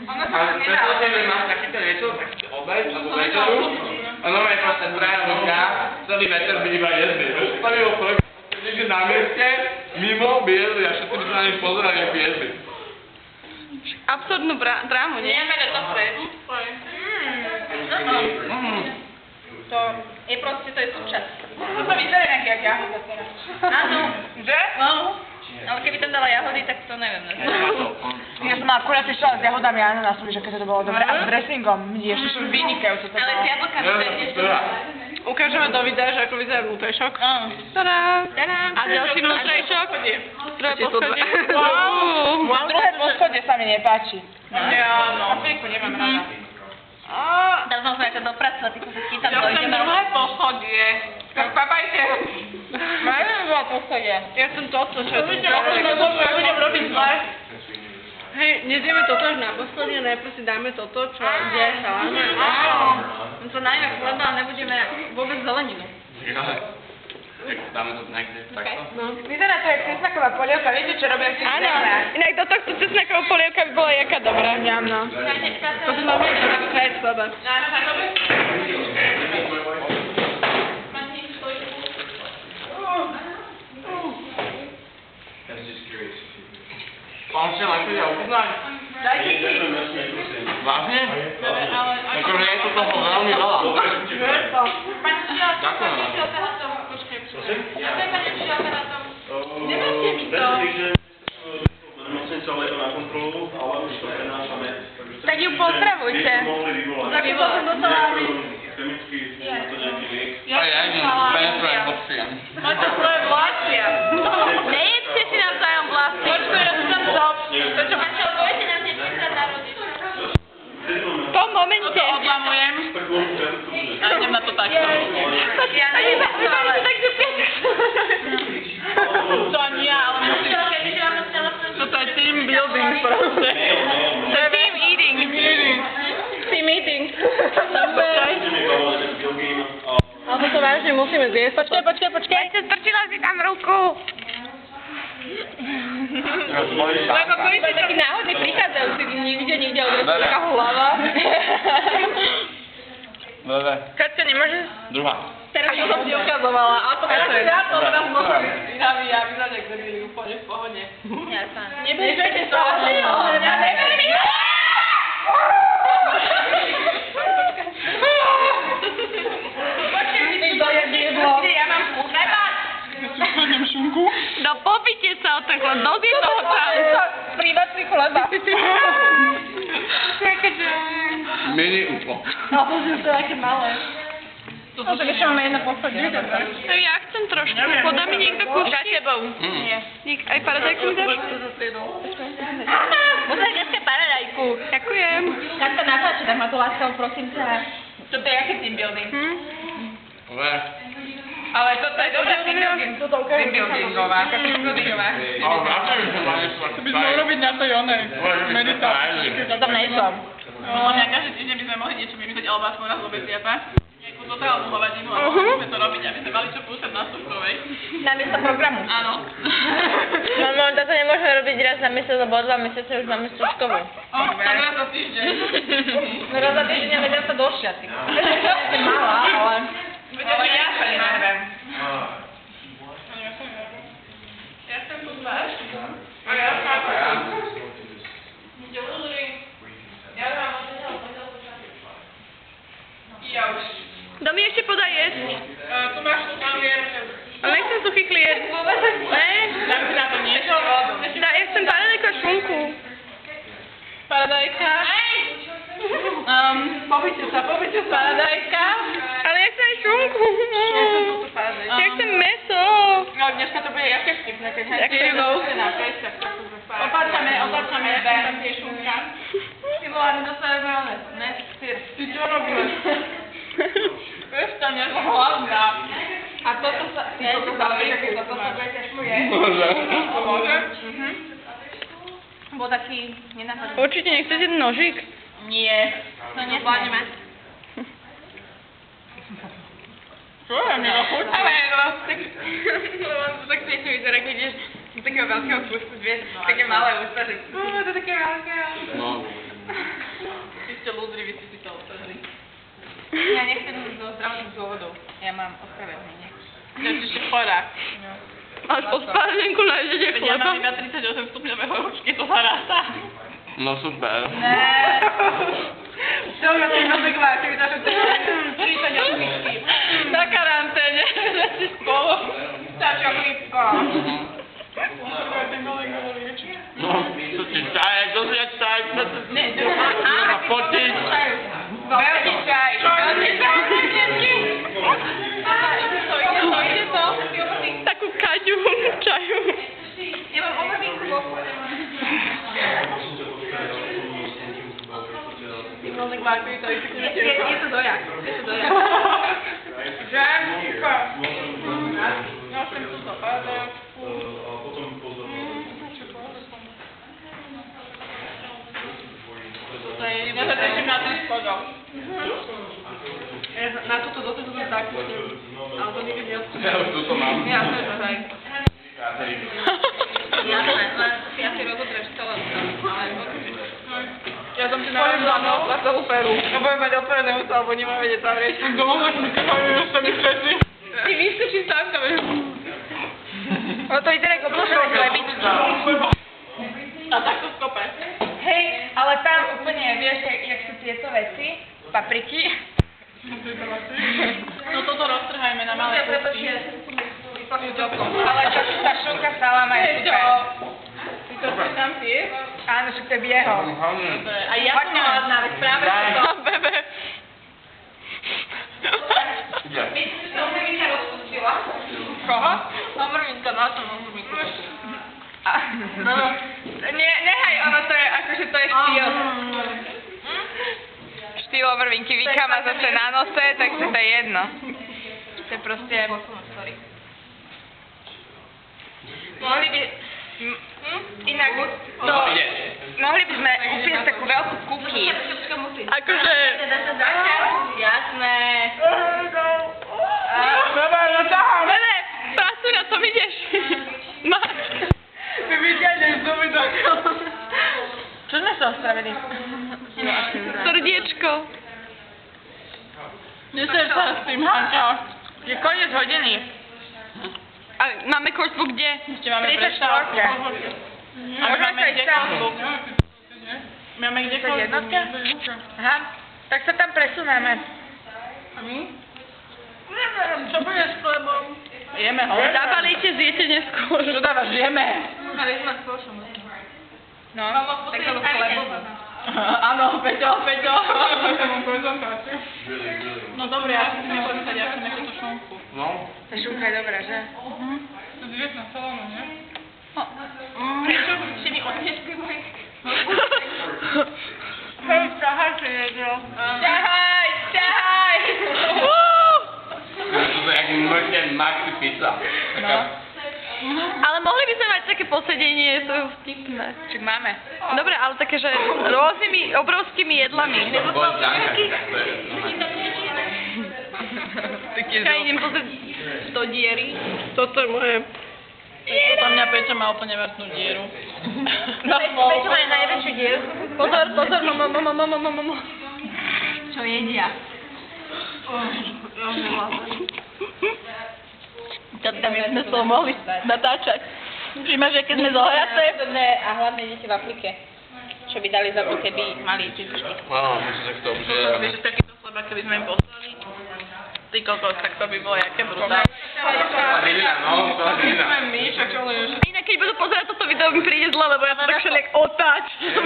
Ale pretože máš takýto niečo, tak obed, alebo večeru, a normálne proste traja ľudia, celý večer by iba jedli. To by bol projekt, že na mieste, mimo by jedli a všetci by sa na nich pozerali, ak by jedli. Absurdnú drámu, nie? Nemene to preč. To je proste, to je súčasť. To vyzerá nejaký jak jahoda teraz. Áno. Že? No. Ale keby tam dala jahody, tak to neviem. Ja som akurát išla s jahodami a ananásom, že keď to bolo dobré. A s dressingom, ešte sú vynikajúce to Ale s bolo. jablkami to je ešte. Ukážeme do videa, že ako vyzerá vnútrejšok. Tadá! A ďalší vnútrejšok. Druhé poschodie. Wow! Druhé poschodie sa mi nepáči. Ja, no. Afriku nemám rada. Dal som sa ako dopracovať, ty sa chytám Ja do chcem ideme. druhé poschodie. Tak papajte. Máme dva poschodie. Ja chcem toto, čo je tu. Budem robiť zle. Hej, nezjeme toto až na poschodie, najprv si dáme toto, čo ide saláme. No to najmä chleba, ale nebudeme vôbec zeleninu. Tak dáme to niekde takto. Vyzerá to jak cesnaková polievka, viete čo robia si Áno, inak do tohto cesnaková polievka by bola jaká dobrá. no. To si máme na kraj chleba. Pán si len chodí ochutnať? Dajte si. Vážne? Akože je to toho veľmi veľa. Pani Šielka, Ďakujem. pani operátor. Počkaj, počkaj. Ďakujem, pani operátor. Nemáte mi to. Nemocnice, ale je to na kontrolu, ale už to prenášame. Tak ju pozdravujte. Tak ju som dostala aj vy. Chemicky, je to nejaký liek. A ja idem penetrujem hlbšiem. Máte svoje vlasia. Nejedzte si navzájom vlasy. Počkaj, ja si tam top. Prečo máte, budete nám neprísať na rodičov? Po momente. Odlamujem. A idem na to takto. Ja neviem, ale... To ani ja, ale musím. Toto je team building proste. To je team eating. Team eating. Ale toto vážne musíme zjesť. Počkaj. Strčila si tam ruku. Lebo ktorí si takí náhodne prichádzajú, si nikde odrazu taká hlava. Dobre. Katka, nemôžeš? Druhá. Teraz som ti ukazovala, ale to ja to teraz môžem ja vyzerať, ak debili úplne v pohode. Jasné. Nebežete to. Ja neviem. Počkaj, ty to je jedlo. Ja mám chleba. No popite sa o ten chleb, dosť je toho času. Privatný chleba. Mini UFO. A pozri sa, aké malé. To tak ešte máme jedno poschodie. No ja chcem trošku, podá mi niekto kúšky? Za tebou. Nie. Aj paradajku mi dáš? Pozrieť paradajku. Ďakujem. Tak sa napáči, tak ma to láskavo, prosím ťa. Toto je aký team building? Dobre. Ale toto je dobrá team buildingová. Ale vracujem sa na niečo To by sme mohli robiť na tej onej. meditácii. Ja tam nejsom. Mňa každý týždeň by sme mohli niečo vymyslieť, alebo aspoň raz do besiata. Nejakú totálnu hovadinu, ale musíme to robiť, aby sme mali čo púšťať na Stužkovej. Namiesto programu. Áno. Mamo, toto nemôžeme robiť raz za mesiac, lebo 2 mesiace už máme Stužkovú. Tak raz za týždeň. Raz za týždeň vedia sa do šaty. Je malá, ale... Ale ja sa nenarvem. Ja chcem tu zvať. A ja sa... Ja už. Kto mi ešte podá jesť? Tu máš klier. Ale nechcem suchý klier. Ne? Dám si na to niečo? Ja chcem paradajku a šunku. Paradajka. Pobyťte sa. Paradajka. Ale ja chcem aj šunku. Ja som túto paradajka. Ja chcem mäso. No dneska to bude jaké vtipné, keď Jak to je bol? Otáčame, ja som tam tie šunka. Ty bola mi dostala veľné, ne, syr. Ty čo robíš? Vieš tam, ja som hladná. A toto sa, toto sa bude kešluje. Môže? Bol taký nenápadný. Určite nechcete nožík? Nie. To nesmieme. Čo? Ja mňa ochutnáme. Tak pekne vyzerá, keď ideš z takého veľkého kusu, vieš, také malé ústa, že... To je také veľké. No. vážnych dôvodov. Ja mám ospravedlnenie. Ja si ešte chorák. Máš ospravedlnenku na jedenie Veď ja chleba? mám iba 38 stupňové horúčky, to sa ráta. No super. Čo ma to nazvykla, keď mi daš 38 Na karanténe. si spolu. Stačia blízko. No, to ti čaj, to si čaj, Ne, a potiť. veľký čaj. Veľký čaj, deti. Ide to. Takú kaďu čaju. Ja mám omrvinku vo Je to dojak. Žem, no som tu zapadla. A potom pozor. Ja sa teším na ten spodok. Na túto dotezu som tak, ale to nikdy Ja už túto mám. Ja tiež aj. Jasné, len ja si rozodreš celé. Ja som si narazila na celú peru. A budem mať otvorené ústa, lebo nemám vedieť zavrieť. Doma mi sa mi všetci. Ty vyskočím tam, No to vyzerá ako obložené chlebičky. A takto skope. Hej, ale tam úplne, vieš, jak sú tieto veci, papriky. No toto roztrhajme na malé kúsky. Ale tá šunka stála ma je super. Ty to chceš tam piesť? Áno, však to je jeho. A ja som hladná, veď práve to. Bebe. Omrvinka rozpustila. Koho? Omrvinka, na tom omrvinku. Nehaj, ono to je, akože to je štýl. Štýl omrvinky, Vika má zase na nose, takže to je jedno. To je proste... Mohli by... Inak to... Mohli by sme upiesť takú veľkú cookie. Akože... Jasné. Bebe, natáham. Bebe, pracuj na tom, ideš. Máš. Ty vyťahneš zuby do Čo sme sa ostravili? Srdiečko. Neser sa s tým, Hanka. Je koniec hodiny. A máme korsbu kde? Ešte máme prestávku. A my máme kde korsbu? Máme kde korsbu? Jednotka? Aha, tak sa tam presunieme. A my? Neviem, čo bude s chlebom? Jeme ho. Zabalíte, zjete neskôr. Čo dávaš, jeme? Ale sme spoločnom. No, tak to chlebom. Áno, Peťo. No dobre, ja si chcem počítať, ja chcem ešte tú šunku. No. Tá šunka je dobrá, že? To je na celom, nie? Prečo si mi odnieš moje... Hej, ťahaj si jedlo. Ťahaj, ťahaj! To je jak mŕten maxi pizza. No. Ale mohli by sme mať také posedenie, to je vtipné. Čak máme. Dobre, ale také, že rôznymi, obrovskými jedlami. To bol Danka. Čakaj, idem pozrieť do diery. Toto je moje. Podľa mňa Peťo má úplne vrtnú dieru. Peťo má najväčšiu dieru. Pozor, mama. Čo jedia? Tam sme sa mohli natáčať. Všimáš, že keď sme zohraté. A hlavne deti v Afrike. Čo by dali za to, keby mali čistočky. Áno, myslím, že to už je... Vieš, že takýto chleba, keby sme im poslali. Ty kokos, tak to by bolo jaké brutálne. Inak keď budú pozerať toto video, mi príde zle, lebo ja to tak všelijak otáčam.